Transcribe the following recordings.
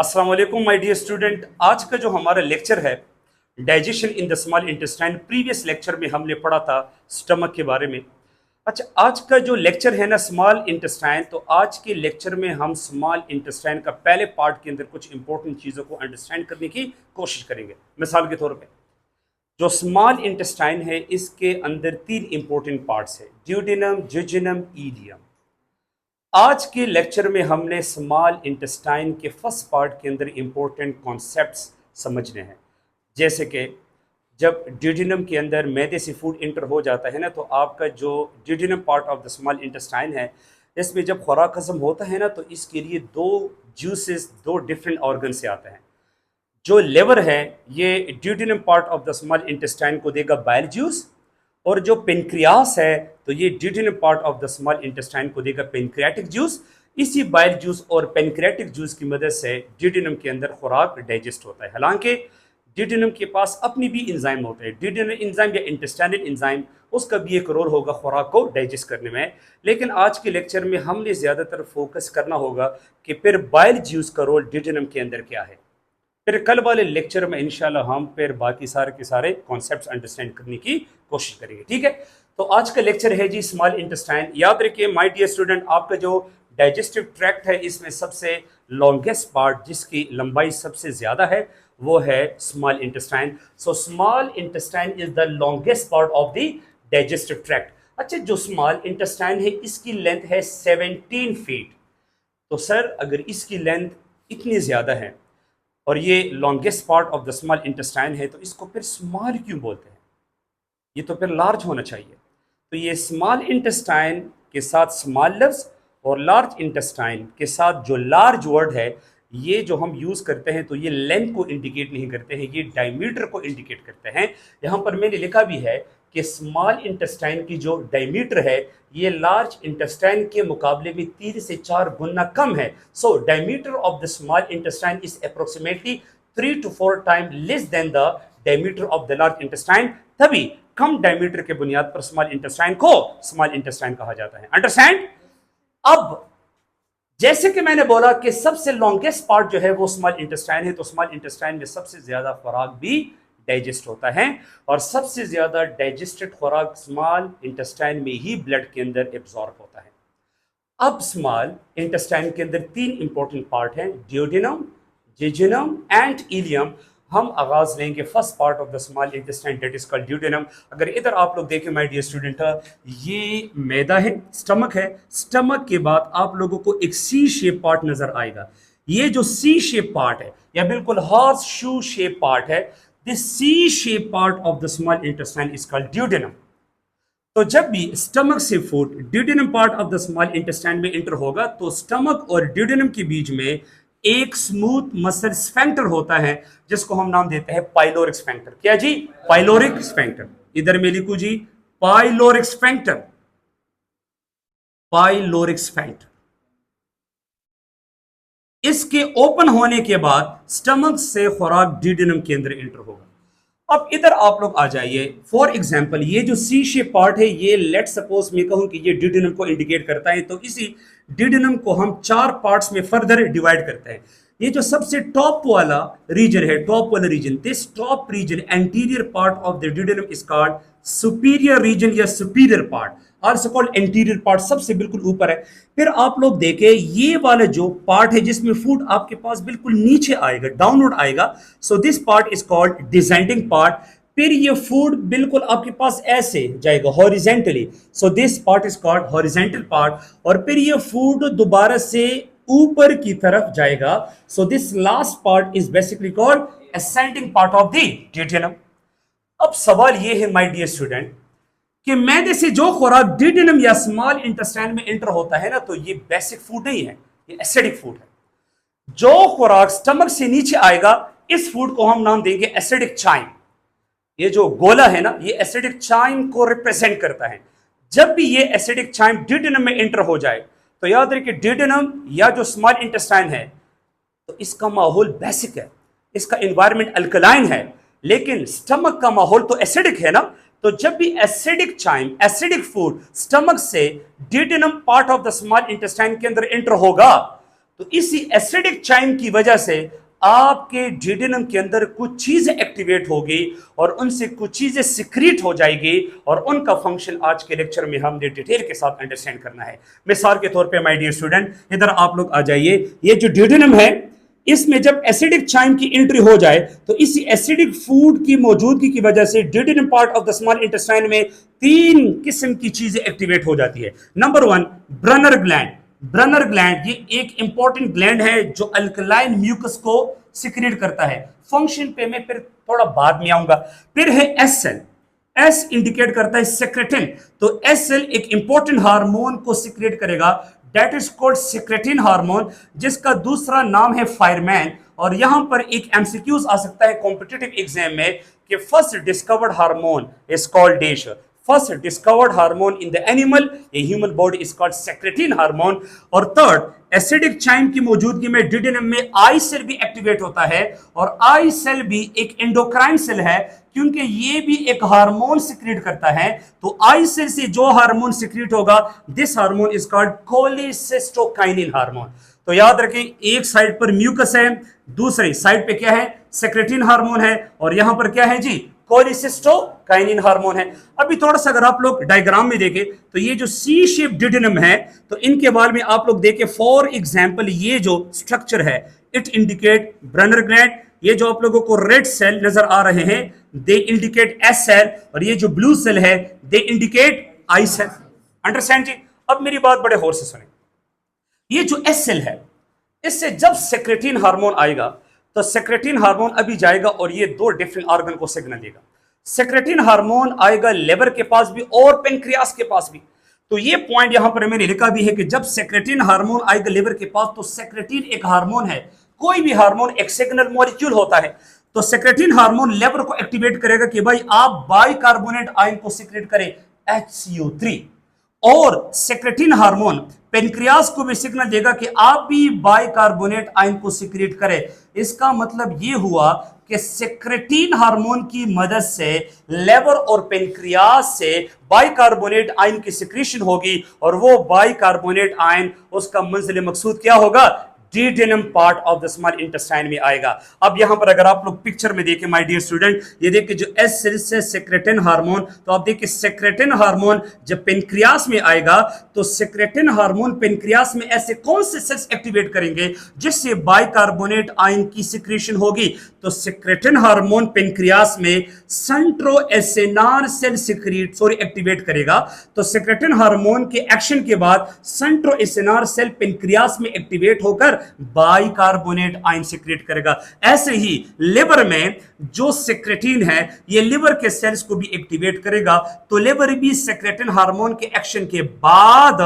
अस्सलाम वालेकुम my dear student. आज का जो हमारा लेक्चर है digestion in the small intestine, previous lecture में हमने पढ़ा था स्टमक के बारे में। अच्छा, आज का जो लेक्चर है ना स्मॉल इंटेस्टाइन, तो आज के लेक्चर में हम स्मॉल इंटेस्टाइन का पहले पार्ट के अंदर कुछ इंपॉर्टेंट चीज़ों को अंडरस्टैंड करने की कोशिश करेंगे। मिसाल के तौर पे जो स्मॉल इंटेस्टाइन है इसके अंदर तीन इंपॉर्टेंट पार्ट्स है, ड्यूडेनम, जेजुनम, ईलियम। आज के लेक्चर में हमने स्मॉल इंटेस्टाइन के फर्स्ट पार्ट के अंदर इंपॉर्टेंट कॉन्सेप्ट्स समझने हैं। जैसे कि जब ड्यूडेनम के अंदर मैदे से फूड इंटर हो जाता है ना, तो आपका जो duodenum part of the small intestine है, इसमें जब खुराक हजम होता है ना, तो इसके लिए दो जूसेस दो डिफरेंट ऑर्गन से आते हैं। जो लेवर है ये duodenum part of the small intestine को देगा बाइल जूस, और जो पेनक्रियास है तो ये duodenum part of the small intestine को देगा पेनक्रियाटिक जूस। इसी बाइल जूस और पेनक्रियाटिक जूस की मदद से ड्यूडेनम के अंदर खुराक डाइजेस्ट होता है। हालांकि ड्यूडेनम के पास अपनी भी इंजाइम होते हैं, ड्यूडेनल इंजाइम या इंटेस्टाइनल इंजाइम, उसका भी एक रोल होगा खुराक को डाइजेस्ट करने में। लेकिन आज के लेक्चर में हमने ज़्यादातर फोकस करना होगा कि फिर बाइल जूस का रोल ड्यूडेनम के अंदर क्या है। फिर कल वाले लेक्चर में इंशाल्लाह हम फिर बाकी सारे के सारे कॉन्सेप्ट्स अंडरस्टैंड करने की कोशिश करेंगे। ठीक है, तो आज का लेक्चर है जी स्मॉल इंटेस्टाइन। याद रखिए माय डियर स्टूडेंट, आपका जो डाइजेस्टिव ट्रैक्ट है इसमें सबसे लॉन्गेस्ट पार्ट जिसकी लंबाई सबसे ज़्यादा है वो है small intestine. So small intestine is the longest part of the digestive tract. अच्छा, जो स्मॉल इंटेस्टाइन है इसकी लेंथ है 17 फीट। तो सर अगर इसकी लेंथ इतनी ज़्यादा है और ये longest part of the small intestine है, तो इसको फिर स्मॉल क्यों बोलते हैं? ये तो फिर लार्ज होना चाहिए। तो ये स्मॉल इंटेस्टाइन के साथ स्मॉल लफ्ज़ और लार्ज इंटेस्टाइन के साथ जो लार्ज वर्ड है, ये जो हम यूज़ करते हैं तो ये लेंथ को इंडिकेट नहीं करते हैं, ये डायमीटर को इंडिकेट करते हैं। यहाँ पर मैंने लिखा भी है कि स्मॉल इंटेस्टाइन की जो डायमीटर है ये लार्ज इंटेस्टाइन के मुकाबले में 3 से 4 गुना कम है। So diameter of the small intestine is approximately 3 to 4 time less than the diameter of the large intestine. तभी कम डायमीटर के बुनियाद पर स्मॉल इंटेस्टाइन को स्मॉल इंटेस्टाइन कहा जाता है। अंडरस्टैंड? अब जैसे कि मैंने बोला कि सबसे लॉन्गेस्ट पार्ट जो है वो स्मॉल इंटेस्टाइन है, तो स्मॉल इंटेस्टाइन में सबसे ज्यादा खुराक भी डाइजेस्ट होता है और सबसे ज्यादा डाइजेस्टेड खुराक स्मॉल इंटेस्टाइन में ही ब्लड के अंदर एब्जॉर्ब होता है। अब स्मॉल इंटेस्टाइन के अंदर तीन इंपॉर्टेंट पार्ट हैं, ड्यूडेनम, जेजुनम एंड इलियम। हम आगाज लेंगे first part of the small intestine, that is called duodenum. अगर इधर आप लोग देखें माय डियर स्टूडेंट, ये मैदा है, स्टमक है, स्टमक के बाद आप लोगों को एक सी शेप पार्ट नजर आएगा। ये जो सी शेप पार्ट है या बिल्कुल हॉर्स शू शेप पार्ट है, this C shape part of the small intestine is called duodenum. तो जब भी स्टमक से food duodenum part of the small intestine में इंटर होगा तो स्टमक और ड्यूडेनम के बीच में एक स्मूथ मसल स्फेंक्टर होता है जिसको हम नाम देते हैं पाइलोरिक स्फेंक्टर। क्या जी? पाइलोरिक स्फेंक्टर। इधर में लिखू जी पाइलोरिक स्फेंक्टर, पाइलोरिक स्फेंक्टर। इसके ओपन होने के बाद स्टमक से खुराक ड्यूडेनम के अंदर इंटर होगा। अब इधर आप लोग आ जाइए। फॉर एग्जाम्पल ये जो सी शेप पार्ट है ये लेट सपोज मैं कहूं कि ये ड्यूडेनम को इंडिकेट करता है, तो इसी ड्यूडेनम को हम 4 पार्ट्स में फर्दर डिवाइड करते हैं। ये जो सबसे टॉप वाला रीजन है, टॉप वाला region, this top region anterior part of the duodenum is called superior region या superior part, also called anterior part, सबसे बिल्कुल ऊपर है। फिर आप लोग देखें ये वाला जो पार्ट है जिसमें फूड आपके पास बिल्कुल नीचे आएगा, डाउनवर्ड आएगा, so this part is called descending part. फिर ये फूड बिल्कुल आपके पास ऐसे जाएगा horizontally, so this part is called horizontal part. और फिर ये फूड दोबारा से ऊपर की तरफ जाएगा, so this last part is basically called ascending part of the duodenum. अब सवाल ये है माय डियर स्टूडेंट कि मैदे से जो खुराक ड्यूडेनम या स्मॉल इंटेस्टाइन में एंटर होता है ना, तो ये बेसिक फूड नहीं है, ये एसिडिक फूड है। जो खुराक स्टमक से नीचे आएगा इस फूड को हम नाम देंगे एसिडिक चाइम। ये जो गोला है ना, ये एसिडिक चाइम को रिप्रेजेंट करता है। जब भी ये एसिडिक चाइम ड्यूडेनम में एंटर हो जाए तो याद रखिए ड्यूडेनम या जो स्मॉल इंटेस्टाइन है तो इसका माहौल बेसिक है, इसका एनवायरनमेंट अल्कलाइन है, लेकिन स्टमक का माहौल तो एसिडिक है ना। तो जब भी acidic chyme, acidic food stomach से duodenum part of the small intestine के अंदर एंटर होगा तो इसी एसिडिक चाइम की वजह से आपके डिडेनम के अंदर कुछ चीजें एक्टिवेट होगी और उनसे कुछ चीजें सिक्रीट हो जाएगी और उनका फंक्शन आज के लेक्चर में हमने डिटेल के साथ अंडरस्टैंड करना है। मिसाल के तौर पे माय डियर स्टूडेंट, इधर आप लोग आ जाइए। ये जो डिडेनम है, इसमें जब एसिडिक चाइम की एंट्री हो जाए तो इसी एसिडिक फूड की मौजूदगी की वजह से duodenum part of the small intestine में 3 किस्म की चीजें एक्टिवेट हो जाती है। Number 1, Brunner gland. Brunner gland ये एक इंपॉर्टेंट ग्लैंड है जो अल्कलाइन म्यूकस को सिक्रीट करता है। फंक्शन पे मैं फिर थोड़ा बाद में आऊंगा। फिर है एस सेल। एस इंडिकेट करता है सेक्रेटिन। तो एस सेल एक इंपॉर्टेंट हार्मोन को सिक्रेट करेगा, that is called secretin hormone, जिसका दूसरा नाम है फायरमैन। और यहां पर एक एमसीक्यूज आ सकता है कॉम्पिटिटिव एग्जाम में कि first discovered hormone is called dash. First discovered hormone in the animal, a human body, is called secretin hormone. और थर्ड, एसिडिक चाइम की मौजूदगी में डिडेनम में आई सेल भी एक्टिवेट होता है और आई सेल भी एक एंडोक्राइन सेल है क्योंकि ये भी एक हार्मोन सिक्रीट करता है। तो आई सेल से जो हार्मोन सिक्रीट होगा, this hormone is called cholecystokinin hormone. तो याद रखें, एक साइड पर म्यूकस है, दूसरी साइड पे क्या है, सेक्रेटिन हार्मोन है, और यहां पर क्या है जी, कोलिसिस्टोकाइनिन हार्मोन है। अभी थोड़ा सा अगर आप लोग डायग्राम में देखें तो ये जो सी शेप डिडेनम है, तो इनके बारे में आप लोग देखें। फॉर एग्जांपल, ये जो स्ट्रक्चर है, इट इंडिकेट ब्रनर ग्लैंड। ये जो आप लोगों को रेड सेल नजर आ रहे हैं, दे इंडिकेट एस सेल, और ये जो ब्लू सेल है, they indicate I cell. Understand जी? अब मेरी बात बड़े गौर से सुने। ये जो एस सेल है, इससे जब सेक्रेटिन हार्मोन आएगा तो सेक्रेटिन हार्मोन अभी जाएगा और ये 2 डिफरेंट ऑर्गन को सिग्नल देगा। सेक्रेटिन हार्मोन आएगा लेबर के पास भी और पेनक्रियास के पास भी। तो ये पॉइंट यहां पर मैंने लिखा भी है कि जब सेक्रेटिन हार्मोन आएगा लेबर के पास, तो सेक्रेटिन एक हार्मोन है, कोई भी हार्मोन एक सिग्नल मॉलिक्यूल होता है। तो सेक्रेटिन हार्मोन लेबर को एक्टिवेट करेगा कि भाई आप बाइकार्बोनेट आयन को सिक्रेट करें, HCO3। और सेक्रेटिन हार्मोन पेनक्रियास को भी सिग्नल देगा कि आप भी बाइकार्बोनेट आयन को सिक्रेट करें। इसका मतलब यह हुआ कि सेक्रेटिन हार्मोन की मदद से लेबर और पेनक्रियास से बाइकार्बोनेट आयन की सिक्रीशन होगी और वो बाइकार्बोनेट आयन, उसका मंजिल मकसूद क्या होगा, duodenum part of the small intestine में आएगा। अब यहां पर अगर आप लोग पिक्चर में देखें माय डियर स्टूडेंट, ये देखिए जो एस सेल से सेक्रेटिन हार्मोन, तो आप देखिए सेक्रेटिन हार्मोन जब पेनक्रियास में आएगा तो सेक्रेटिन हार्मोन पेनक्रियास में ऐसे कौन से सेल्स एक्टिवेट करेंगे जिससे बाइकार्बोनेट आयन की सिक्रीशन होगी। तो सेक्रेटिन हार्मोन पेनक्रियास में सेंट्रोएसिनार सेल एक्टिवेट करेगा। तो सेक्रेटिन हार्मोन के एक्शन के बाद सेंट्रोएसिनार सेल पेनक्रियास में एक्टिवेट होकर बाइकार्बोनेट आयन सिक्रेट करेगा। ऐसे ही लिवर में जो सेक्रेटिन है, ये लिवर के सेल्स को भी एक्टिवेट करेगा। तो लिवर भी सेक्रेटिन हार्मोन के एक्शन के बाद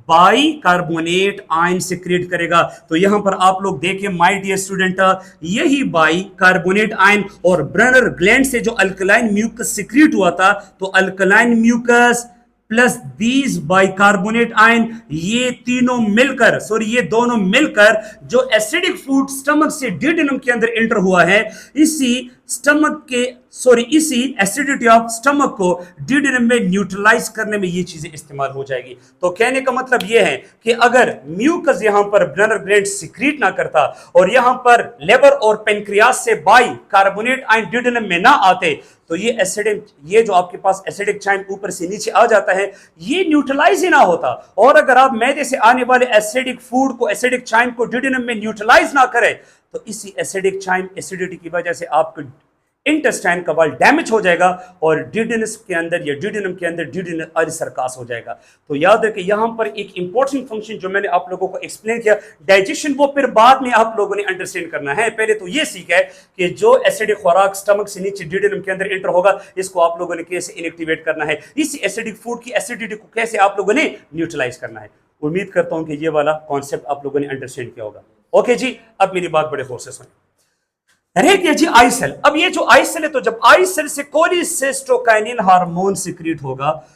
बाइकार्बोनेट आयन सिक्रेट करेगा। तो यहां पर आप लोग देखें माय डियर स्टूडेंट, यही बाइकार्बोनेट आयन और ब्रनर ग्लैंड से जो अल्कलाइन म्यूकस सिक्रेट हुआ था, तो alkaline mucus plus these bicarbonate ion, ये दोनों मिलकर जो एसिडिक फूड स्टमक से डिडेनम के अंदर एंटर हुआ है, इसी एसिडिटी ऑफ स्टमक को डिडेनम में न्यूट्रलाइज करने में ये चीजें इस्तेमाल हो जाएगी। तो कहने का मतलब ये है कि अगर म्यूकस यहां पर ब्रनर ग्लैंड सिक्रीट ना करता और यहां पर लेबर और पेनक्रियास से बाइकार्बोनेट आयन डिडेनम में ना आते, तो ये जो आपके पास एसिडिक चाइम ऊपर से नीचे आ जाता है, ये न्यूट्रलाइज ही ना होता। और अगर आप मैदे से आने वाले एसिडिक फूड को, एसिडिक चाइम को डिडेनम में न्यूट्रलाइज ना करें, तो इसी एसिडिक चाइम एसिडिटी की वजह से आपको इंटेस्टाइन का वॉल डैमेज हो जाएगा और डिडेनम के अंदर डिडेनल अल्सरकास हो जाएगा। तो याद रखें, यहां पर एक इंपॉर्टेंट फंक्शन जो मैंने आप लोगों को एक्सप्लेन किया, डाइजेशन, वो फिर बाद में आप लोगों ने अंडरस्टैंड करना है। पहले तो ये सीखा है कि जो एसिडिक खुराक स्टमक से नीचे डिडेनम के अंदर एंटर होगा, इसको आप लोगों ने कैसे इनएक्टिवेट करना है, इस एसिडिक फूड की एसिडिटी को कैसे आप लोगों ने न्यूट्रलाइज करना है। उम्मीद करता हूं कि ये वाला कॉन्सेप्ट आप लोगों ने अंडरस्टैंड किया होगा। ओके जी, अब मेरी बात बड़े गौर से सुनिए। रह गया जी आई सेल। अब ये जो आई सेल है, तो जब आई सेल से कोलिसिस्टोकाइनिन हार्मोन सिक्रीट होगा,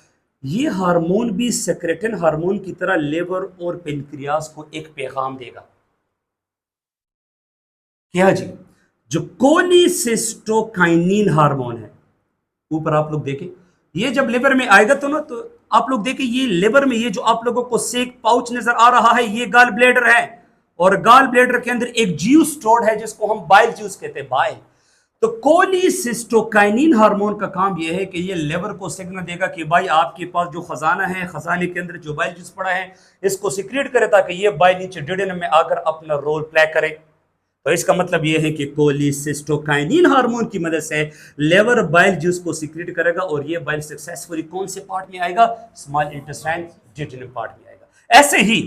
ये हार्मोन भी सेक्रेटिन हार्मोन की तरह लिवर और पेनक्रियास को एक पैगाम देगा। क्या जी? जो कोलिसिस्टोकाइनिन हार्मोन है, ऊपर आप लोग देखें, ये जब लिवर में आएगा तो आप लोग देखें, ये लिवर में ये जो आप लोगों को सेक पाउच नजर आ रहा है, ये गॉल ब्लैडर है। और गॉल ब्लैडर के अंदर एक ज्यूस स्टोर्ड है जिसको हम बाइल ज्यूस कहते हैं, बाइल। तो कोलिसिस्टोकाइनिन हार्मोन का काम यह है कि ये लिवर को सिग्नल देगा कि भाई आपके पास जो खजाना है, खजाने के अंदर जो बाइल जूस पड़ा है इसको सिक्रेट करे ताकि ये बाइल नीचे डिडेनम में आकर अपना रोल प्ले करे। तो इसका मतलब यह है कि कोलिसिस्टोकाइनिन हार्मोन की मदद से लिवर बाइल जूस को सिक्रेट करेगा और ये बाइल सक्सेसफुली कौन से पार्ट में आएगा, स्मॉल इंटेस्टाइन डिडेनम पार्ट में आएगा। ऐसे ही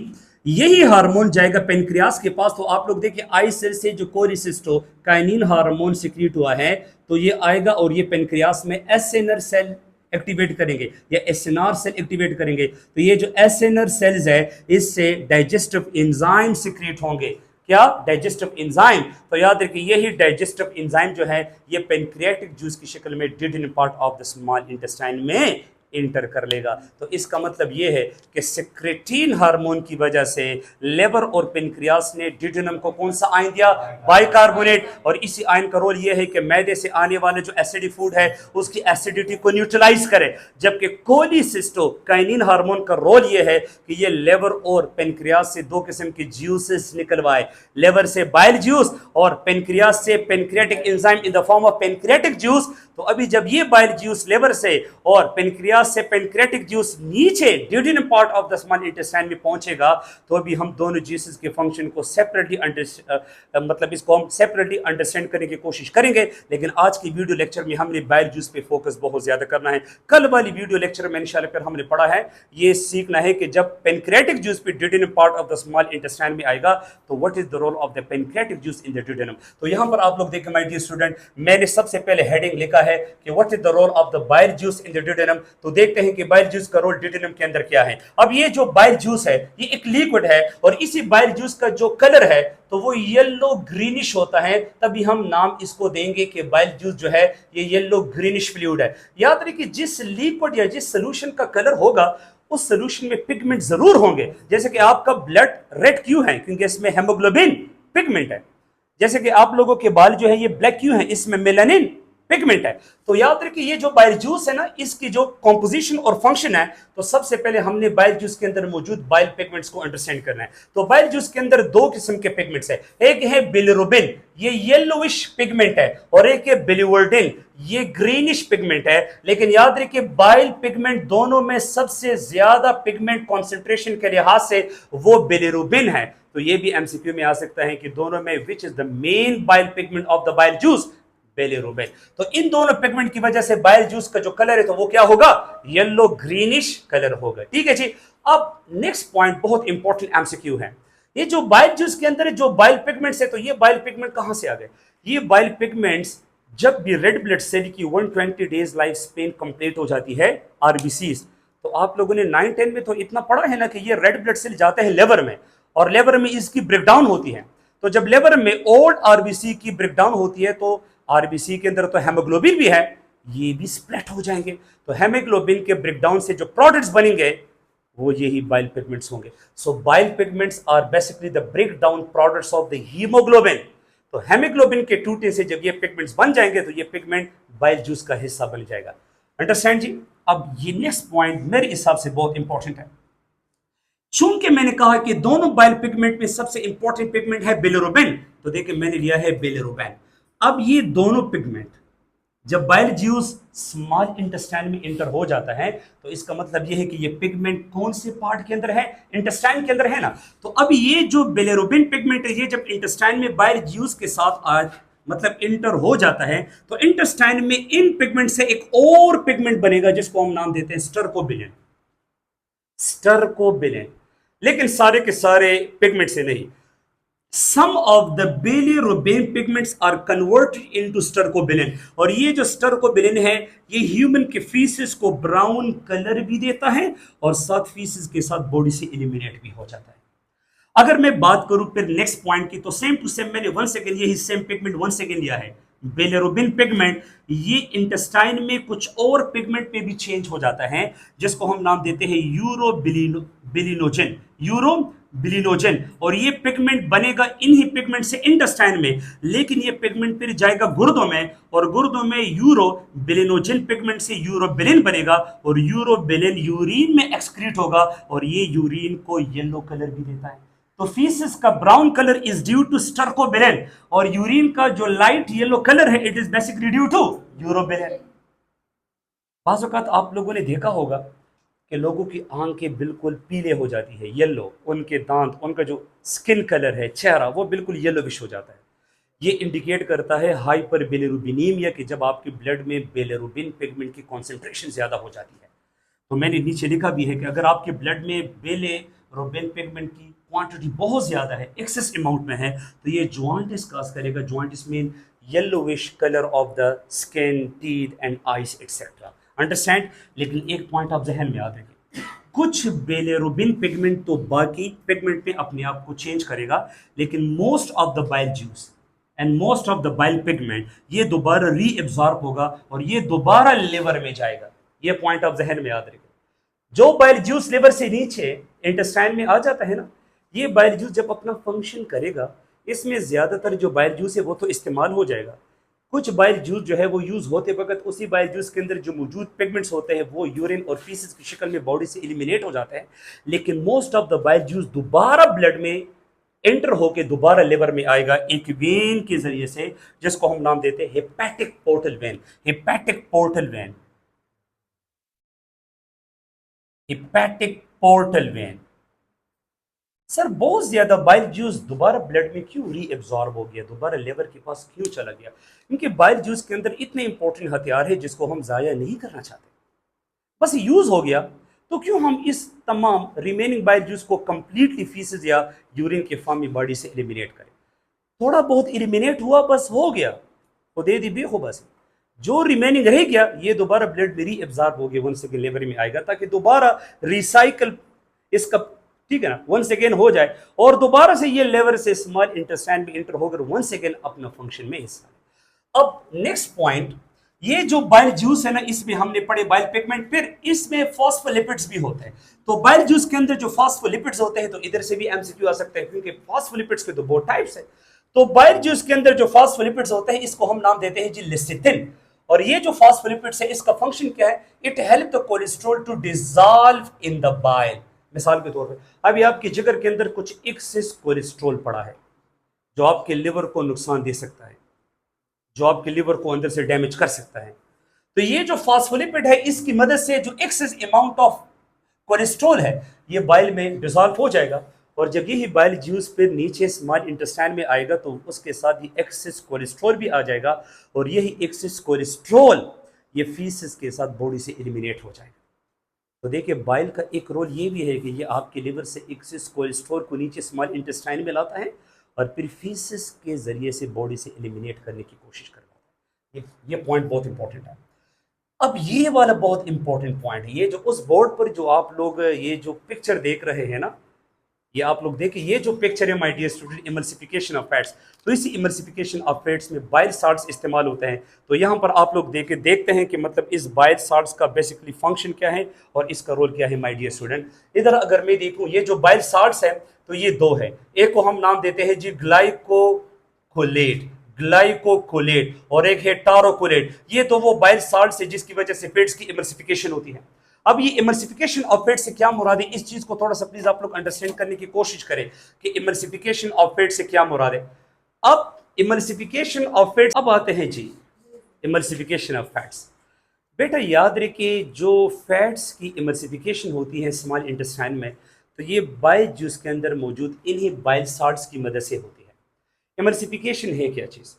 यही हार्मोन जाएगा पेनक्रियास के पास। तो आप लोग देखिए आई सेल से जो कोलिसिस्टोकाइनिन हार्मोन सिक्रीट हुआ है तो ये आएगा और ये पेनक्रियास में एसएनआर सेल एक्टिवेट करेंगे या एसएनआर सेल एक्टिवेट करेंगे। तो ये जो एसएनआर सेल्स है इससे डाइजेस्टिव एंजाइम सिक्रीट होंगे। क्या, डाइजेस्टिव एंजाइम। तो याद रखिए यही डाइजेस्टिव एंजाइम जो है ये पेनक्रियाटिक जूस की शक्ल में duodenum part of the small intestine में इंटर कर लेगा। तो इसका मतलब यह है कि सेक्रेटिन हार्मोन की वजह से लिवर और पेनक्रियास ने डिडेनम को कौन सा आयन दिया, बाइकार्बोनेट। और इसी आयन का रोल यह है कि मैदे से आने वाले जो एसिडिक फूड है उसकी एसिडिटी को न्यूट्रलाइज करे। जबकि कोलिसिस्टोकाइनिन हार्मोन का रोल यह है कि ये लिवर और पेनक्रियास से दो किस्म के ज्यूसेस निकलवाए, लिवर से बाइल जूस और पेनक्रियास से pancreatic enzyme in the form of pancreatic juice. तो अभी जब ये बाइल जूस लिवर से और पेनक्रियास से पेनक्रियाटिक जूस नीचे duodenum part of the small intestine में पहुंचेगा तो अभी हम दोनों जूसेस के फंक्शन को सेपरेटली मतलब इसको हम सेपरेटली अंडरस्टैंड करने की कोशिश करेंगे। लेकिन आज की वीडियो लेक्चर में हमने बाइल जूस पे फोकस बहुत ज्यादा करना है। कल वाली वीडियो लेक्चर में इंशाल्लाह फिर हमने पढ़ा है ये सीखना है कि जब पेनक्रियाटिक जूस पे duodenum part of the small intestine में आएगा तो what is the role of the pancreatic juice in the duodenum. तो यहां पर आप लोग देखें माय डियर स्टूडेंट, मैंने सबसे पहले हेडिंग लिखा है कि what is the role of the bile juice in the duodenum. तो देखते हैं कि बाइल जूस का रोल ड्यूडेनम के अंदर क्या है। अब ये जो बाइल जूस है ये एक लिक्विड है और इसी बाइल जूस का जो कलर है तो वो येलो ग्रीनिश होता है, तभी हम नाम इसको देंगे कि बाइल जूस जो है ये येलो ग्रीनिश फ्लूइड है। याद रखिए जिस लिक्विड या जिस सोल्यूशन का कलर होगा उस सोल्यूशन में पिगमेंट जरूर होंगे। जैसे कि आपका ब्लड रेड क्यों है, क्योंकि इसमें हेमोग्लोबिन पिगमेंट है। जैसे कि आप लोगों के बाल जो है ये ब्लैक क्यों है, इसमें मेलानिन पिगमेंट है। तो याद रखिए ये जो बाइल जूस है ना इसकी जो कॉम्पोजिशन और फंक्शन है तो सबसे पहले हमने बाइल जूस के अंदर मौजूद बाइल पिगमेंट्स को अंडरस्टैंड करना है। तो बाइल जूस के अंदर दो किस्म के पिगमेंट्स है, एक है बिलिरुबिन ये येलोइश पिगमेंट है और एक है बिलिवर्डिन ये ग्रीनिश पिगमेंट है। लेकिन याद रखिए बाइल पिगमेंट दोनों में सबसे ज्यादा पिगमेंट कॉन्सेंट्रेशन के लिहाज से वो बिलिरुबिन है। तो ये भी एमसीक्यू में आ सकता है कि दोनों में which is the main bile pigment of the bile juice, bilirubin. तो इन दोनों पिगमेंट की वजह से बाइल जूस का जो कलर है तो वो क्या होगा, येलो ग्रीनिश कलर होगा। ठीक है जी। अब नेक्स्ट पॉइंट बहुत इंपॉर्टेंट एमसीक्यू है, ये जो बाइल जूस के अंदर जो बाइल पिगमेंट्स है तो ये बाइल पिगमेंट कहां से आ गए। ये बाइल पिगमेंट्स जब भी रेड ब्लड सेल की 120 डेज लाइफ स्पेन कंप्लीट हो जाती है आरबीसीज, तो आप लोगों ने 9-10 में तो इतना पढ़ा है ना कि ये रेड ब्लड सेल जाते हैं लिवर में और लिवर में इसकी ब्रेकडाउन होती है। तो जब लिवर में ओल्ड आरबीसी की ब्रेकडाउन होती है तो आरबीसी के अंदर तो हेमोग्लोबिन भी है, ये भी स्प्लिट हो जाएंगे। तो हेमोग्लोबिन के ब्रेकडाउन से जो प्रोडक्ट्स बनेंगे वो यही बाइल पिगमेंट्स होंगे। So bile pigments are basically the breakdown products of the hemoglobin. तो हेमोग्लोबिन के टूटने से जब ये पिगमेंट्स बन जाएंगे तो ये पिगमेंट बाइल जूस का हिस्सा बन जाएगा। अंडरस्टैंड जी। अब ये नेक्स्ट पॉइंट मेरे हिसाब से बहुत इंपॉर्टेंट है। चूंकि मैंने कहा कि दोनों बाइल पिगमेंट में सबसे इंपॉर्टेंट पिगमेंट है बिलिरुबिन, तो देखिए मैंने लिया है बिलिरुबिन। अब ये दोनों पिगमेंट जब बाइल जूस स्मॉल इंटेस्टाइन में इंटर हो जाता है तो इसका मतलब यह है कि ये पिगमेंट कौन से पार्ट के अंदर है, इंटेस्टाइन के अंदर है ना। तो अब ये जो बिलिरुबिन पिगमेंट है ये जब इंटेस्टाइन में बाइल जूस के साथ आज मतलब इंटर हो जाता है तो इंटेस्टाइन में इन पिगमेंट से एक और पिगमेंट बनेगा जिसको हम नाम देते हैं स्टर्कोबिलिन। स्टर्कोबिलिन, लेकिन सारे के सारे पिगमेंट से नहीं। Some of the bilirubin pigments are converted into stercobilin और ये जो स्टर्कोबिलिन है ये ह्यूमन के फीसिस को ब्राउन कलर भी देता है और साथ फीसिस के साथ बॉडी से एलिमिनेट भी हो जाता है। अगर मैं बात करूं फिर नेक्स्ट पॉइंट की तो सेम टू सेम मैंने 1 सेकेंड यही सेम पिगमेंट 1 सेकेंड लिया है। बिलिरुबिन पिगमेंट ये इंटेस्टाइन में कुछ और पिगमेंट पे भी चेंज हो जाता है जिसको हम नाम देते हैं यूरोबिलिनोजन, यूरोबिलिनोजन। और ये पिगमेंट बनेगा इन्हीं पिगमेंट से इंटेस्टाइन में, लेकिन ये पिगमेंट फिर जाएगा गुर्दों में और गुर्दों में यूरोबिलिनोजन पिगमेंट से यूरोबिलिन बनेगा और यूरोबिलिन यूरिन में एक्सक्रीट होगा और ये यूरिन को येलो कलर भी देता है। तो फीसिस का brown colour is due to stercobilin, और यूरिन का जो लाइट येलो कलर है it is basically due to urobilin. बाज़ औक़ात आप लोगों ने देखा होगा कि लोगों की आंखें बिल्कुल पीले हो जाती है, येलो, उनके दांत, उनका जो स्किन कलर है, चेहरा, वो बिल्कुल येलोविश हो जाता है। ये इंडिकेट करता है हाइपर बिलिरुबिनीमिया कि जब आपके ब्लड में बिलिरुबिन पिगमेंट की कॉन्सेंट्रेशन ज़्यादा हो जाती है। तो मैंने नीचे लिखा भी है कि अगर आपके ब्लड में बिलिरुबिन पिगमेंट की क्वांटिटी बहुत ज़्यादा है, एक्सेस अमाउंट में है, तो ये जॉन्डिस काज करेगा। Jaundice mean yellowish colour of the skin, teeth and eyes etcetera. Understand? लेकिन एक पॉइंट आप जहन में याद रखें, कुछ बिलिरुबिन पिगमेंट तो बाकी पिगमेंट में अपने आप को चेंज करेगा, लेकिन most of the bile juice and most of the bile pigment ये दोबारा रीएब्जॉर्ब होगा और ये दोबारा लिवर में जाएगा। ये पॉइंट आप जहन में याद रखें। जो बाइल जूस लिवर से नीचे इंटेस्टाइन में आ जाता है ना, ये बाइल जूस जब अपना फंक्शन करेगा, इसमें ज्यादातर जो बाइल जूस है वो तो इस्तेमाल हो जाएगा। कुछ बाइल जूस जो है वो यूज होते वक्त उसी बाइल जूस के अंदर जो मौजूद पिगमेंट्स होते हैं वो यूरिन और फीसिस की शक्ल में बॉडी से एलिमिनेट हो जाते हैं, लेकिन most of the bile juice दोबारा ब्लड में एंटर होके दोबारा लिवर में आएगा एक वेन के जरिए से, जिसको हम नाम देते हैं hepatic portal vein. Hepatic portal vein, hepatic portal vein. Sir बहुत ज्यादा बाइल जूस दोबारा ब्लड में क्यों रीएब्जॉर्ब हो गया, दोबारा लिवर के पास क्यों चला गया? क्योंकि बाइल जूस के अंदर इतने इंपॉर्टेंट हथियार है जिसको हम जाया नहीं करना चाहते, बस यूज हो गया, तो क्यों हम इस तमाम रिमेनिंग बाइल जूस को कंप्लीटली फीसेस या यूरिन के फॉर्म में बॉडी से एलिमिनेट करें? थोड़ा बहुत एलिमिनेट हुआ, बस हो गया, वो दे दी बेखो, बस जो रिमेनिंग रह गया ये दोबारा ब्लड में रीएब्जॉर्ब हो गया, वन सेकेंड लिवर में आएगा ताकि दोबारा रिसाइकल इसका, ठीक है ना, वन सेकेंड हो जाए और दोबारा से ये लेवर से स्मॉल इंटेस्टाइन में इंटर होकर वन सेकेंड अपना फंक्शन में हिस्सा। अब नेक्स्ट पॉइंट, ये जो बाइल जूस है ना, इसमें हमने पढ़े बाइल पिगमेंट, फिर इसमें फॉस्फोलिपिड्स भी होते हैं। तो बाइल जूस के अंदर जो फॉस्फोलिपिड्स होते हैं, तो इधर से भी एमसीक्यू आ सकते हैं क्योंकि फॉस्फोलिपिड्स के तो बहुत टाइप्स है। तो बाइल जूस के अंदर जो फॉस्फोलिपिड्स होते हैं इसको हम नाम देते हैं जी लिसिथिन। और ये जो फॉस्फोलिपिड्स है इसका फंक्शन क्या है? It help the cholesterol to dissolve in the bile. मिसाल के तौर पर अभी आपके जिगर के अंदर कुछ एक्सेस कोलेस्ट्रॉल पड़ा है जो आपके लिवर को नुकसान दे सकता है, जो आपके लिवर को अंदर से डैमेज कर सकता है। तो ये जो फॉस्फोलिपिड है इसकी मदद से जो एक्सेस अमाउंट ऑफ कोलेस्ट्रॉल है ये बाइल में डिसॉल्व हो जाएगा, और जब यही बाइल जूस फिर नीचे स्मॉल इंटेस्टाइन में आएगा तो उसके साथ ही एक्सेस कोलेस्ट्रॉल भी आ जाएगा, और यही एक्सेस कोलेस्ट्रॉल ये फीसिस के साथ बॉडी से एलिमिनेट हो जाएगा। तो देखिए बाइल का एक रोल ये भी है कि ये आपके लिवर से एक्सेस कोलेस्ट्रॉल को नीचे स्मॉल इंटेस्टाइन में लाता है और फिर फीसिस के जरिए से बॉडी से एलिमिनेट करने की कोशिश करता है। ये पॉइंट बहुत इंपॉर्टेंट है। अब ये वाला बहुत इंपॉर्टेंट पॉइंट है, ये जो उस बोर्ड पर जो आप लोग ये जो पिक्चर देख रहे हैं ना, ये आप लोग देखिए, ये जो पिक्चर है my dear student, emulsification of fats. तो इसी इमल्सिफिकेशन ऑफ फैट्स में बाइल साल्ट्स इस्तेमाल होते हैं। तो यहाँ पर आप लोग देखते हैं कि मतलब इस बाइल साल्ट्स का बेसिकली फंक्शन क्या है और इसका रोल क्या है माय डियर स्टूडेंट। इधर अगर मैं देखूँ ये जो बाइल साल्ट्स है तो ये दो है, एक को हम नाम देते हैं जी ग्लाइकोकोलेट, ग्लाइकोकोलेट, और एक है टारोकोलेट। ये तो वो बाइल साल्ट्स है जिसकी वजह से फैट्स की इमल्सिफिकेशन होती है। अब ये इमल्सिफिकेशन ऑफ फैट से क्या मुराद है, इस चीज को थोड़ा सा प्लीज आप लोग अंडरस्टैंड करने की कोशिश करें कि इमल्सिफिकेशन ऑफ फैट से क्या मुराद है। अब इमल्सिफिकेशन ऑफ फैट्स, अब आते हैं जी इमल्सिफिकेशन ऑफ फैट्स। बेटा याद रखिए जो फैट्स की इमल्सिफिकेशन होती है स्मॉल इंटेस्टाइन में, तो ये बाइल जूस के अंदर मौजूद इन्हीं बाइल साल्ट्स की मदद से होती है। इमल्सिफिकेशन है क्या चीज़?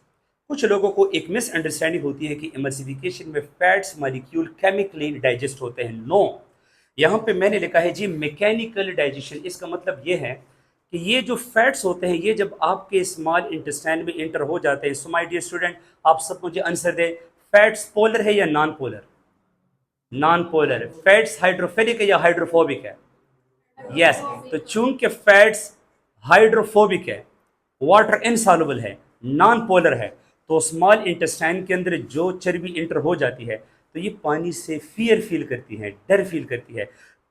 कुछ लोगों को एक मिसअंडरस्टैंडिंग होती है कि इमल्सिफिकेशन में फैट्स मॉलिक्यूल केमिकली डाइजेस्ट होते हैं। नो, यहाँ पे मैंने लिखा है जी मैकेनिकल डाइजेशन। इसका मतलब ये है कि ये जो फैट्स होते हैं ये जब आपके स्मॉल इंटेस्टाइन में इंटर हो जाते हैं। सो माय डियर स्टूडेंट, आप सब मुझे आंसर दें, फैट्स पोलर है या non polar? Non polar. Fats hydrophilic है या हाइड्रोफोबिक है? यस। तो चूंकि फैट्स हाइड्रोफोबिक है, वाटर इनसॉल्युबल है, नॉन पोलर है, तो स्मॉल इंटेस्टाइन के अंदर जो चर्बी इंटर हो जाती है तो ये पानी से फियर फील करती है, डर फील करती है।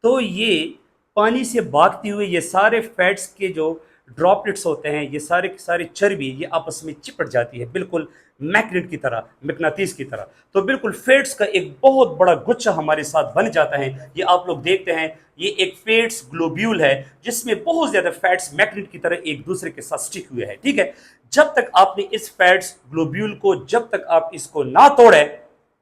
तो ये पानी से भागती हुई ये सारे फैट्स के जो ड्रॉपलेट्स होते हैं, ये सारे के सारे चर्बी ये आपस में चिपट जाती है, बिल्कुल मैग्नेट की तरह, मकनातीस की तरह। तो बिल्कुल फैट्स का एक बहुत बड़ा गुच्छा हमारे साथ बन जाता है। ये आप लोग देखते हैं, ये एक फैट्स ग्लोब्यूल है जिसमें बहुत ज्यादा फैट्स मैग्नेट की तरह एक दूसरे के साथ स्टिक हुए हैं, ठीक है। जब तक आपने इस फैट्स ग्लोब्यूल को, जब तक आप इसको ना तोड़े,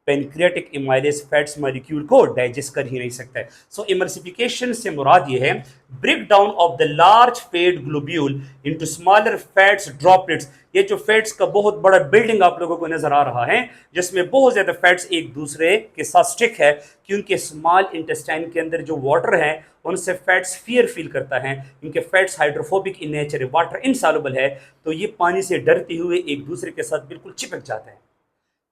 पेनक्रियाटिक इमाइलेज फैट्स मॉलिक्यूल को डाइजेस्ट कर ही नहीं सकता है। सो इमल्सिफिकेशन से मुराद ये है break down of the large fat globule into smaller fats droplets. ये जो फैट्स का बहुत बड़ा बिल्डिंग आप लोगों को नजर आ रहा है, जिसमें बहुत ज्यादा फैट्स एक दूसरे के साथ स्टिक है, क्योंकि स्मॉल इंटेस्टाइन के अंदर जो वाटर है उनसे फैट्स फियर फील करता है, क्योंकि फैट्स हाइड्रोफोबिक इन नेचर है, वाटर इनसॉल्युबल है, तो ये पानी से डरते हुए एक दूसरे के साथ बिल्कुल चिपक जाते हैं।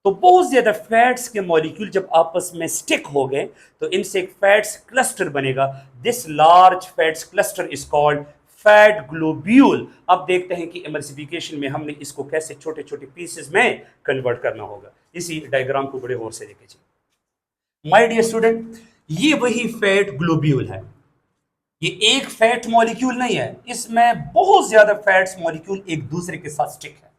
तो बहुत ज्यादा फैट्स के मॉलिक्यूल जब आपस में स्टिक हो गए तो इनसे एक फैट्स क्लस्टर बनेगा। This large fats cluster is called fat globule. अब देखते हैं कि इमल्सिफिकेशन में हमने इसको कैसे छोटे छोटे पीसेस में कन्वर्ट करना होगा। इसी डायग्राम को बड़े गौर से देखिए माय डियर स्टूडेंट, ये वही फैट ग्लोब्यूल है। ये एक फैट मॉलिक्यूल नहीं है, इसमें बहुत ज्यादा फैट्स मॉलिक्यूल एक दूसरे के साथ स्टिक है,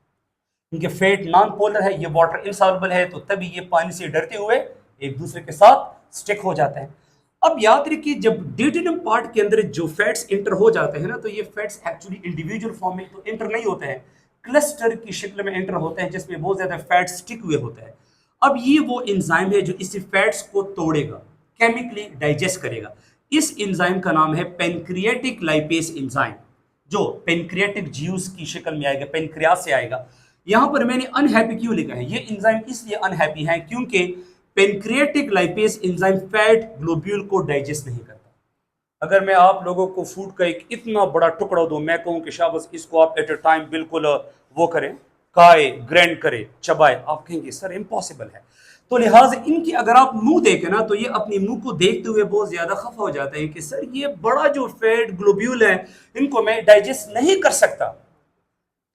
क्योंकि फैट नॉन पोलर है, ये वाटर इनसॉल्युबल है, तो तभी ये पानी से डरते हुए एक दूसरे के साथ स्टिक हो जाते हैं। अब याद रखिए, जब ड्यूटेरियम पार्ट के अंदर जो फैट्स इंटर हो जाते हैं ना, तो ये फैट्स एक्चुअली इंडिविजुअल फॉर्म में तो इंटर नहीं होते हैं, क्लस्टर की शक्ल में इंटर होते हैं, जिसमें बहुत ज्यादा फैट्स स्टिक हुए होते हैं। अब ये वो एंजाइम है जो इसी फैट्स को तोड़ेगा, केमिकली डाइजेस्ट करेगा। इस एंजाइम का नाम है पेनक्रियाटिक लाइपेज एंजाइम, जो पेनक्रियाटिक ज्यूस की शक्ल में आएगा, पेनक्रियास से आएगा। यहां पर मैंने अनहैप्पी क्यों लिखा है, ये एंजाइम इसलिए अनहैप्पी है क्योंकि pancreatic lipase enzyme fat globule को डाइजेस्ट नहीं करता। अगर मैं आप लोगों को फूड का एक इतना बड़ा टुकड़ा दूं, मैं कहूं कि शाबाश इसको आप एट ए टाइम बिल्कुल वो करें, खाए, ग्राइंड करें, चबाए, आप कहेंगे सर इम्पॉसिबल है। तो लिहाजा इनकी अगर आप मुंह देखें ना, तो ये अपनी मुंह को देखते हुए बहुत ज्यादा खफा हो जाते हैं कि सर ये बड़ा जो फैट ग्लोब्यूल है इनको मैं डाइजेस्ट नहीं कर सकता।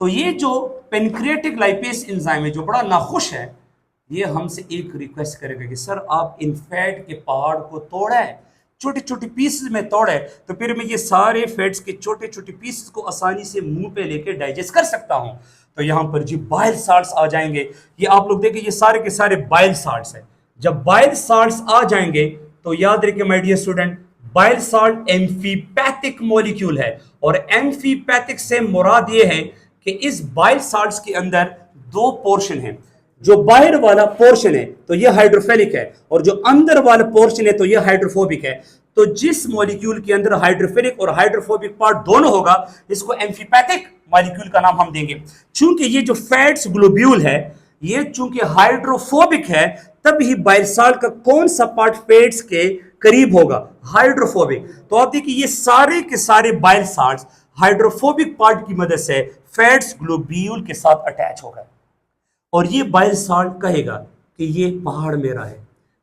तो ये जो पेनक्रियाटिक लाइपेज एंजाइम है जो बड़ा नाखुश है, ये हमसे एक रिक्वेस्ट करेगा कि सर आप इन फैट के पहाड़ को तोड़ें, छोटे छोटे पीसेस में तोड़े, तो फिर मैं ये सारे फैट्स के छोटे छोटे पीसेस को आसानी से मुंह पे लेके डाइजेस्ट कर सकता हूं। तो यहां पर जी बाइल साल्ट्स आ जाएंगे। ये आप लोग देखिए, ये सारे के सारे बाइल साल्ट्स हैं। जब बाइल साल्ट्स आ जाएंगे तो याद रखिए my dear student, bile salt amphipathic molecule है, और एम्फीपैथिक से मुराद ये है कि इस बाइल साल्ट्स के अंदर दो पोर्शन हैं। जो बाहर वाला पोर्शन है तो ये हाइड्रोफिलिक है, और जो अंदर वाला पोर्शन है तो ये हाइड्रोफोबिक है। तो जिस मॉलिक्यूल के अंदर हाइड्रोफिलिक और हाइड्रोफोबिक पार्ट दोनों होगा, इसको एम्फीपैथिक मॉलिक्यूल का नाम हम देंगे। चूंकि ये जो फैट्स ग्लोब्यूल है ये चूंकि हाइड्रोफोबिक है, तब ही बाइल साल्ट का कौन सा पार्ट फैट्स के करीब होगा, हाइड्रोफोबिक। तो आप देखिए ये सारे के सारे बाइल साल्ट्स हाइड्रोफोबिक पार्ट की मदद से फैट्स ग्लोब्यूल के साथ अटैच हो गए, और ये बाइल साल्ट कहेगा कि ये पहाड़ मेरा है,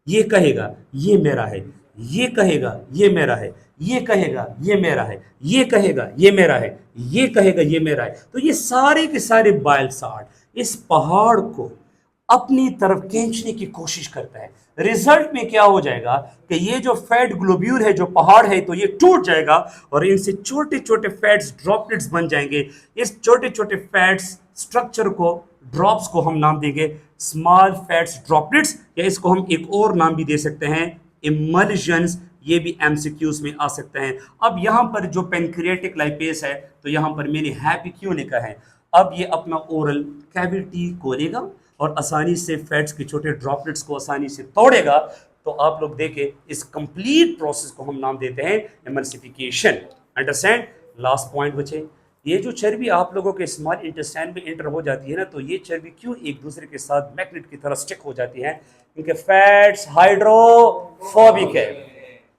ये कहेगा ये मेरा है, ये कहेगा ये मेरा है, ये कहेगा ये मेरा है, ये कहेगा ये मेरा है, ये कहेगा ये मेरा है। तो ये सारे के सारे बाइल साल्ट इस पहाड़ को अपनी तरफ खींचने की कोशिश करता है। रिजल्ट में क्या हो जाएगा कि ये जो फैट ग्लोब्यूल है, जो पहाड़ है, तो ये टूट जाएगा और इनसे छोटे छोटे फैट्स ड्रॉपलेट्स बन जाएंगे। इस छोटे छोटे फैट्स स्ट्रक्चर को, ड्रॉप्स को हम नाम देंगे स्मॉल फैट्स ड्रॉपलेट्स, या इसको हम एक और नाम भी दे सकते हैं इमल्शंस। ये भी एमसीक्यूज में आ सकते हैं। अब यहां पर जो पेनक्रियाटिक लाइपेज है, तो यहां पर मैंने हैप्पी क्यों लिखा है, अब ये अपना ओरल कैविटी खोलेगा और आसानी से फैट्स के छोटे ड्रॉपलेट्स को आसानी से तोड़ेगा। तो आप लोग देखें, इस कंप्लीट प्रोसेस को हम नाम देते हैं इमल्सिफिकेशन। अंडरस्टैंड? लास्ट पॉइंट बचे, ये जो चर्बी आप लोगों के स्मॉल इंटेस्टाइन में एंटर हो जाती है ना, तो ये चर्बी क्यों एक दूसरे के साथ मैग्नेट की तरह स्टिक हो जाती है, क्योंकि फैट्स हाइड्रोफोबिक है,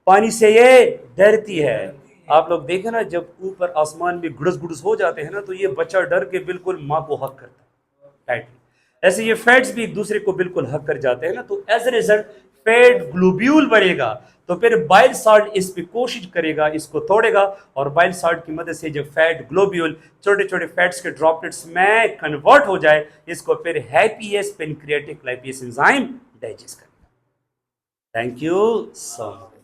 पानी से ये डरती है। आप लोग देखें ना, जब ऊपर आसमान में गुड़स गुड़स हो जाते हैं ना, तो ये बच्चा डर के बिल्कुल माँ को हक करता है टाइटली। ऐसे ये फैट्स भी एक दूसरे को बिल्कुल हक कर जाते हैं ना, तो as a result fat globule बढ़ेगा। तो फिर बाइल साल्ट इस पे कोशिश करेगा, इसको तोड़ेगा, और बाइल साल्ट की मदद से जब फैट ग्लोब्यूल छोटे छोटे फैट्स के ड्रॉपलेट्स में कन्वर्ट हो जाए, इसको फिर हैप्पीएस्ट पेनक्रियाटिक लाइपेज एंजाइम डाइजेस्ट करेगा। Thank you so much.